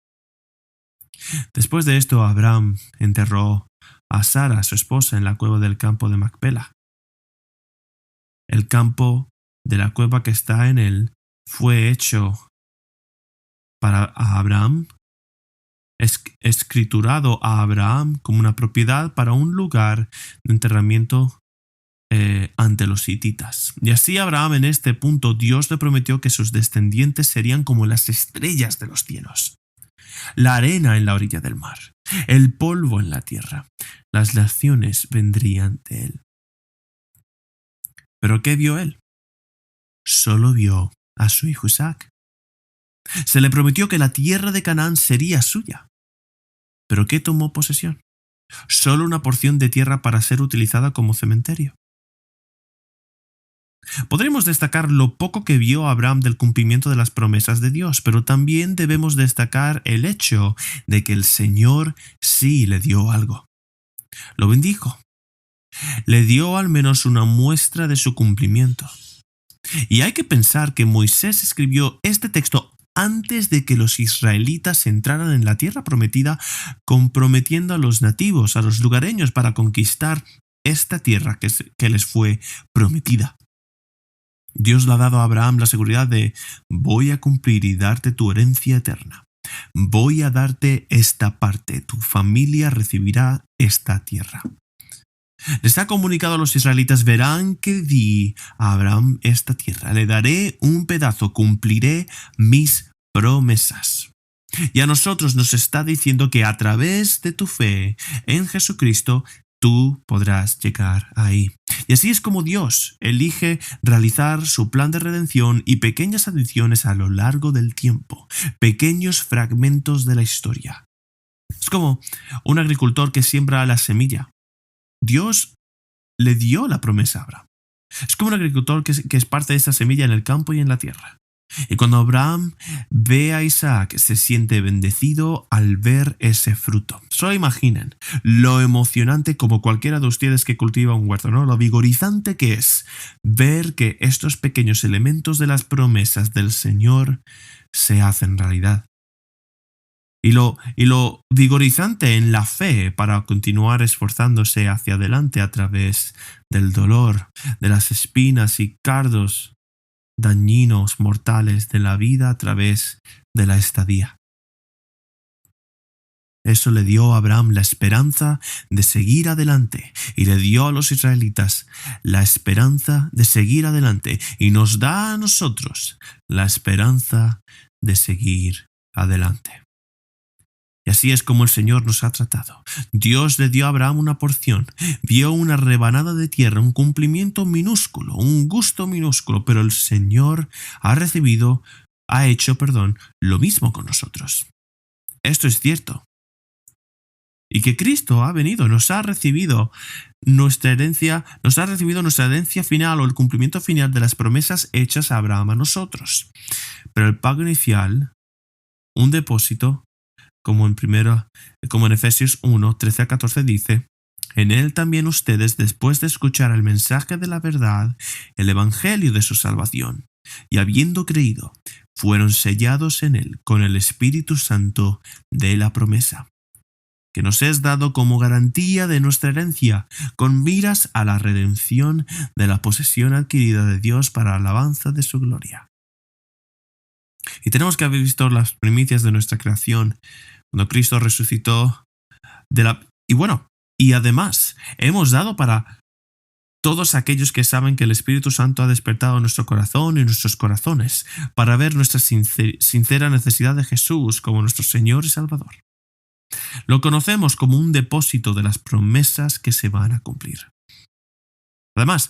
Después de esto, Abraham enterró a Sara, su esposa, en la cueva del campo de Macpela. El campo de la cueva que está en él fue hecho para Abraham, escriturado a Abraham como una propiedad para un lugar de enterramiento ante los hititas. Y así Abraham, en este punto, Dios le prometió que sus descendientes serían como las estrellas de los cielos, la arena en la orilla del mar, el polvo en la tierra. Las naciones vendrían de él. ¿Pero qué vio él? Solo vio a su hijo Isaac. Se le prometió que la tierra de Canaán sería suya. ¿Pero qué tomó posesión? Solo una porción de tierra para ser utilizada como cementerio. Podremos destacar lo poco que vio Abraham del cumplimiento de las promesas de Dios, pero también debemos destacar el hecho de que el Señor sí le dio algo. Lo bendijo. Le dio al menos una muestra de su cumplimiento. Y hay que pensar que Moisés escribió este texto antes de que los israelitas entraran en la tierra prometida, comprometiendo a los nativos, a los lugareños, para conquistar esta tierra que les fue prometida. Dios le ha dado a Abraham la seguridad de: voy a cumplir y darte tu herencia eterna. Voy a darte esta parte, tu familia recibirá esta tierra. Les ha comunicado a los israelitas: verán que di a Abraham esta tierra, le daré un pedazo, cumpliré mis promesas. Y a nosotros nos está diciendo que a través de tu fe en Jesucristo, tú podrás llegar ahí. Y así es como Dios elige realizar su plan de redención y pequeñas adiciones a lo largo del tiempo, pequeños fragmentos de la historia. Es como un agricultor que siembra la semilla. Dios le dio la promesa a Abraham. Es como un agricultor que esparce esa semilla en el campo y en la tierra. Y cuando Abraham ve a Isaac, se siente bendecido al ver ese fruto. Solo imaginen lo emocionante, como cualquiera de ustedes que cultiva un huerto, ¿no? Lo vigorizante que es ver que estos pequeños elementos de las promesas del Señor se hacen realidad. Y lo vigorizante en la fe para continuar esforzándose hacia adelante a través del dolor, de las espinas y cardos dañinos mortales de la vida a través de la estadía. Eso le dio a Abraham la esperanza de seguir adelante y le dio a los israelitas la esperanza de seguir adelante y nos da a nosotros la esperanza de seguir adelante. Y así es como el Señor nos ha tratado. Dios le dio a Abraham una porción, vio una rebanada de tierra, un cumplimiento minúsculo, un gusto minúsculo, pero el Señor ha hecho lo mismo con nosotros. Esto es cierto. Y que Cristo ha venido, nos ha recibido nuestra herencia final o el cumplimiento final de las promesas hechas a Abraham a nosotros. Pero el pago inicial, un depósito, como en Efesios 1, 13 a 14 dice, en él también ustedes, después de escuchar el mensaje de la verdad, el evangelio de su salvación, y habiendo creído, fueron sellados en él con el Espíritu Santo de la promesa, que nos es dado como garantía de nuestra herencia, con miras a la redención de la posesión adquirida de Dios para alabanza de su gloria. Y tenemos que haber visto las primicias de nuestra creación, cuando Cristo resucitó y además hemos dado para todos aquellos que saben que el Espíritu Santo ha despertado nuestro corazón y nuestros corazones para ver nuestra sincera necesidad de Jesús como nuestro Señor y Salvador. Lo conocemos como un depósito de las promesas que se van a cumplir. Además,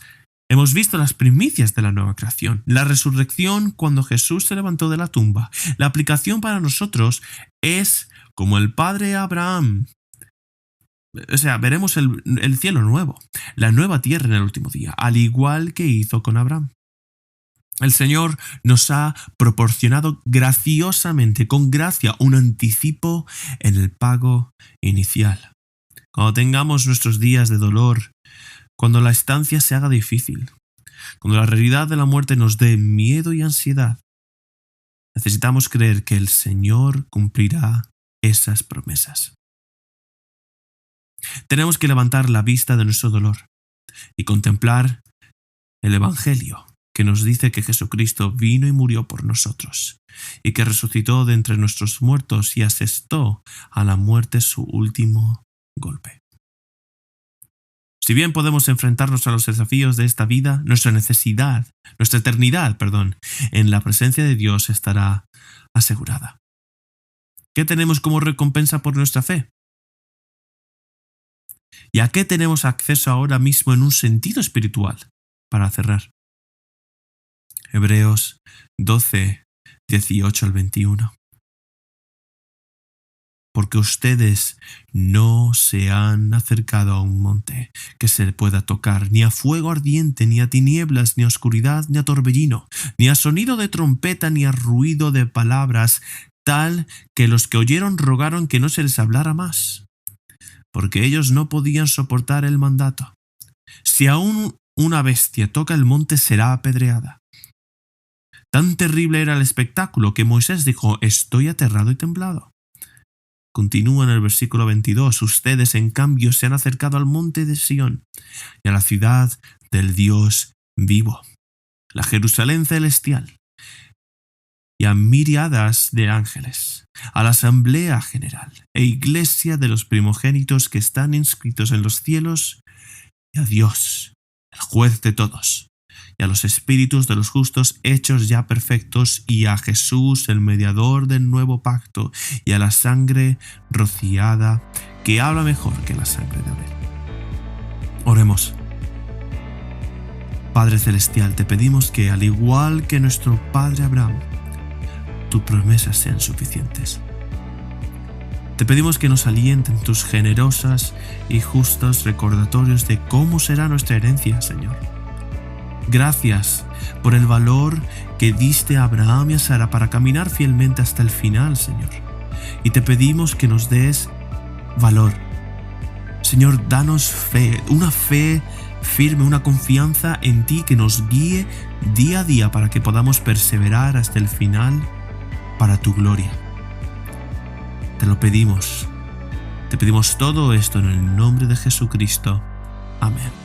hemos visto las primicias de la nueva creación, la resurrección cuando Jesús se levantó de la tumba. La aplicación para nosotros es como el Padre Abraham. Veremos el cielo nuevo, la nueva tierra en el último día, al igual que hizo con Abraham. El Señor nos ha proporcionado graciosamente, con gracia, un anticipo en el pago inicial. Cuando tengamos nuestros días de dolor, cuando la estancia se haga difícil, cuando la realidad de la muerte nos dé miedo y ansiedad, necesitamos creer que el Señor cumplirá esas promesas. Tenemos que levantar la vista de nuestro dolor y contemplar el Evangelio que nos dice que Jesucristo vino y murió por nosotros y que resucitó de entre nuestros muertos y asestó a la muerte su último golpe. Si bien podemos enfrentarnos a los desafíos de esta vida, nuestra eternidad, en la presencia de Dios estará asegurada. ¿Qué tenemos como recompensa por nuestra fe? ¿Y a qué tenemos acceso ahora mismo en un sentido espiritual? Para cerrar. Hebreos 12, 18 al 21. Porque ustedes no se han acercado a un monte que se pueda tocar, ni a fuego ardiente, ni a tinieblas, ni a oscuridad, ni a torbellino, ni a sonido de trompeta, ni a ruido de palabras, tal que los que oyeron rogaron que no se les hablara más, porque ellos no podían soportar el mandato. Si aún una bestia toca el monte, será apedreada. Tan terrible era el espectáculo que Moisés dijo, estoy aterrado y temblado. Continúa en el versículo 22, ustedes en cambio se han acercado al monte de Sión y a la ciudad del Dios vivo, la Jerusalén celestial, y a miríadas de ángeles, a la asamblea general e iglesia de los primogénitos que están inscritos en los cielos, y a Dios, el juez de todos, y a los espíritus de los justos hechos ya perfectos, y a Jesús, el mediador del nuevo pacto, y a la sangre rociada, que habla mejor que la sangre de Abel. Oremos. Padre Celestial, te pedimos que, al igual que nuestro Padre Abraham, tus promesas sean suficientes. Te pedimos que nos alienten tus generosas y justos recordatorios de cómo será nuestra herencia, Señor. Gracias por el valor que diste a Abraham y a Sara para caminar fielmente hasta el final, Señor. Y te pedimos que nos des valor. Señor, danos fe, una fe firme, una confianza en ti que nos guíe día a día para que podamos perseverar hasta el final para tu gloria. Te lo pedimos. Te pedimos todo esto en el nombre de Jesucristo. Amén.